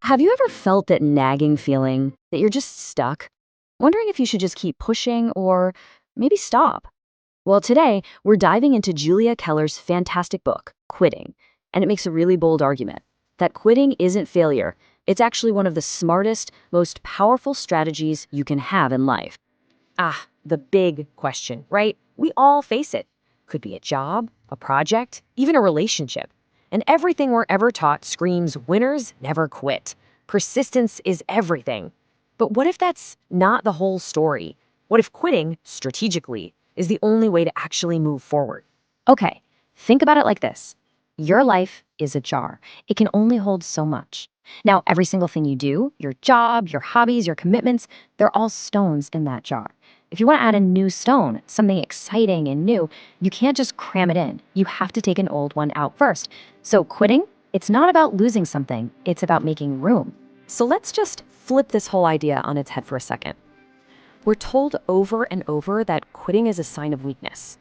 Have you ever felt that nagging feeling that you're just stuck? Wondering if you should just keep pushing or maybe stop? Well, today we're diving into Julia Keller's fantastic book, Quitting, and it makes a really bold argument that quitting isn't failure. It's actually one of the smartest, most powerful strategies you can have in life. The big question, right? We all face it. Could be a job, a project, even a relationship. And everything we're ever taught screams winners never quit. Persistence is everything. But what if that's not the whole story? What if quitting, strategically, is the only way to actually move forward? Okay, think about it like this. Your life is a jar. It can only hold so much. Now, every single thing you do, your job, your hobbies, your commitments, they're all stones in that jar. If you want to add a new stone, something exciting and new, you can't just cram it in. You have to take an old one out first. So quitting, it's not about losing something, it's about making room. So let's just flip this whole idea on its head for a second. We're told over and over that quitting is a sign of weakness.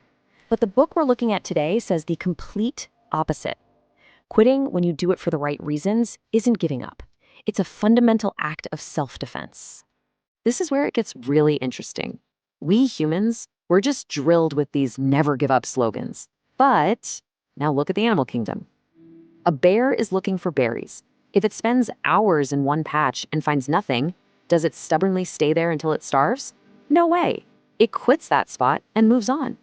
But the book we're looking at today says the complete opposite. Quitting, when you do it for the right reasons, isn't giving up. It's a fundamental act of self-defense. This is where it gets really interesting. We humans, we're just drilled with these never give up slogans. But now look at the animal kingdom. A bear is looking for berries. If it spends hours in one patch and finds nothing, does it stubbornly stay there until it starves? No way. It quits that spot and moves on.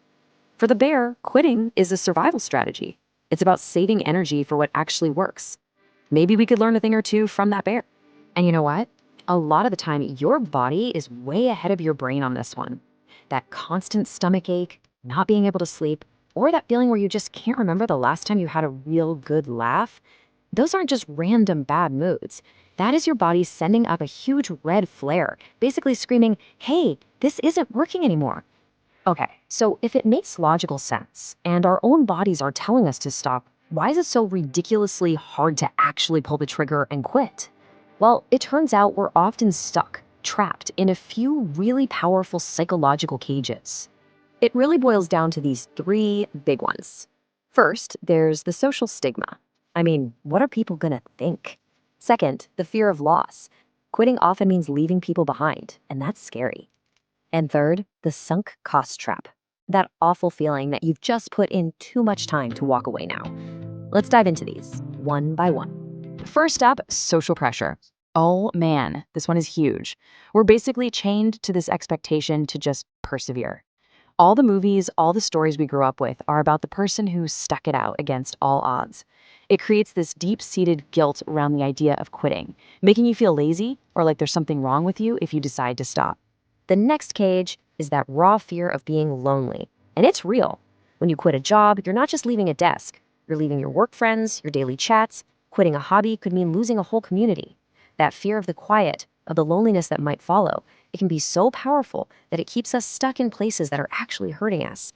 For the bear, quitting is a survival strategy. It's about saving energy for what actually works. Maybe we could learn a thing or two from that bear. And you know what? A lot of the time, your body is way ahead of your brain on this one. That constant stomach ache, not being able to sleep, or that feeling where you just can't remember the last time you had a real good laugh, those aren't just random bad moods. That is your body sending up a huge red flare, basically screaming, hey, this isn't working anymore. Okay, so if it makes logical sense, and our own bodies are telling us to stop, why is it so ridiculously hard to actually pull the trigger and quit? Well, it turns out we're often stuck, trapped in a few really powerful psychological cages. It really boils down to these three big ones. First, there's the social stigma. I mean, what are people gonna think? Second, the fear of loss. Quitting often means leaving people behind, and that's scary. And third, the sunk cost trap. That awful feeling that you've just put in too much time to walk away now. Let's dive into these, one by one. First up, social pressure. Oh man, this one is huge. We're basically chained to this expectation to just persevere. All the movies, all the stories we grew up with are about the person who stuck it out against all odds. It creates this deep-seated guilt around the idea of quitting, making you feel lazy or like there's something wrong with you if you decide to stop. The next cage is that raw fear of being lonely. And it's real. When you quit a job, you're not just leaving a desk. You're leaving your work friends, your daily chats. Quitting a hobby could mean losing a whole community. That fear of the quiet, of the loneliness that might follow, it can be so powerful that it keeps us stuck in places that are actually hurting us.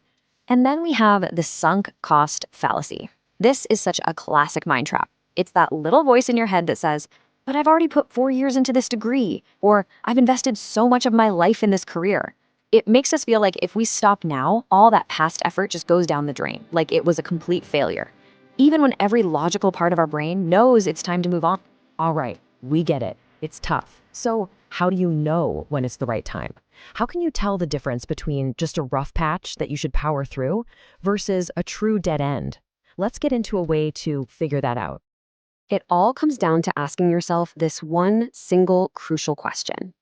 And then we have the sunk cost fallacy. This is such a classic mind trap. It's that little voice in your head that says, but I've already put 4 years into this degree, or I've invested so much of my life in this career. It makes us feel like if we stop now, all that past effort just goes down the drain, like it was a complete failure. Even when every logical part of our brain knows it's time to move on. All right, we get it. It's tough. So, how do you know when it's the right time? How can you tell the difference between just a rough patch that you should power through versus a true dead end? Let's get into a way to figure that out. It all comes down to asking yourself this one single crucial question.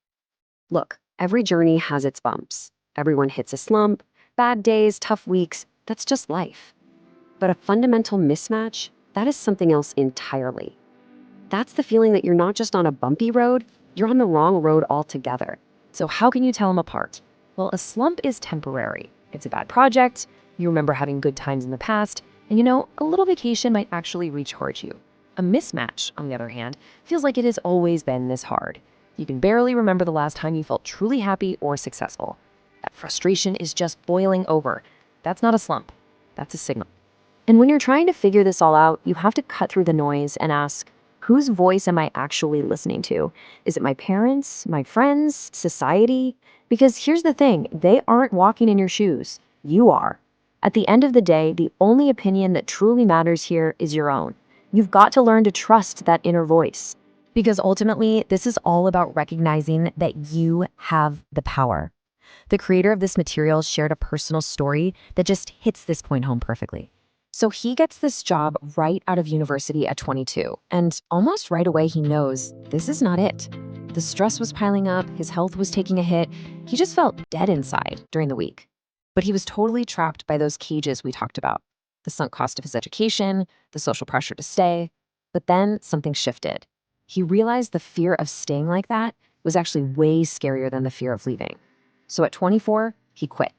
Look, every journey has its bumps. Everyone hits a slump, bad days, tough weeks. That's just life. But a fundamental mismatch, that is something else entirely. That's the feeling that you're not just on a bumpy road, you're on the wrong road altogether. So how can you tell them apart? Well, a slump is temporary. It's a bad project, you remember having good times in the past, and a little vacation might actually recharge you. A mismatch, on the other hand, feels like it has always been this hard. You can barely remember the last time you felt truly happy or successful. That frustration is just boiling over. That's not a slump. That's a signal. And when you're trying to figure this all out, you have to cut through the noise and ask, whose voice am I actually listening to? Is it my parents, my friends, society? Because here's the thing, they aren't walking in your shoes. You are. At the end of the day, the only opinion that truly matters here is your own. You've got to learn to trust that inner voice. Because ultimately, this is all about recognizing that you have the power. The creator of this material shared a personal story that just hits this point home perfectly. So he gets this job right out of university at 22, and almost right away he knows this is not it. The stress was piling up, his health was taking a hit, he just felt dead inside during the week. But he was totally trapped by those cages we talked about, the sunk cost of his education, the social pressure to stay. But then something shifted. He realized the fear of staying like that was actually way scarier than the fear of leaving. So at 24, he quit.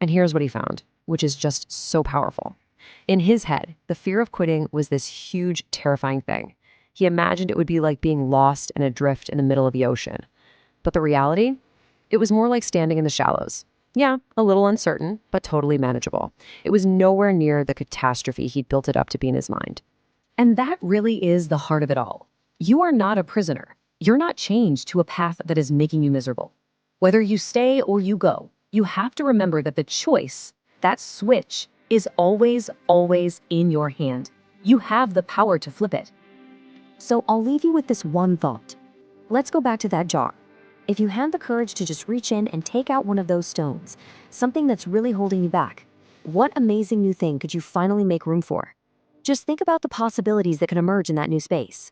And here's what he found, which is just so powerful. In his head, the fear of quitting was this huge, terrifying thing. He imagined it would be like being lost and adrift in the middle of the ocean. But the reality? It was more like standing in the shallows. Yeah, a little uncertain, but totally manageable. It was nowhere near the catastrophe he'd built it up to be in his mind. And that really is the heart of it all. You are not a prisoner. You're not chained to a path that is making you miserable. Whether you stay or you go, you have to remember that the choice, that switch, is always, always in your hand. You have the power to flip it. So I'll leave you with this one thought. Let's go back to that jar. If you had the courage to just reach in and take out one of those stones, something that's really holding you back, what amazing new thing could you finally make room for? Just think about the possibilities that could emerge in that new space.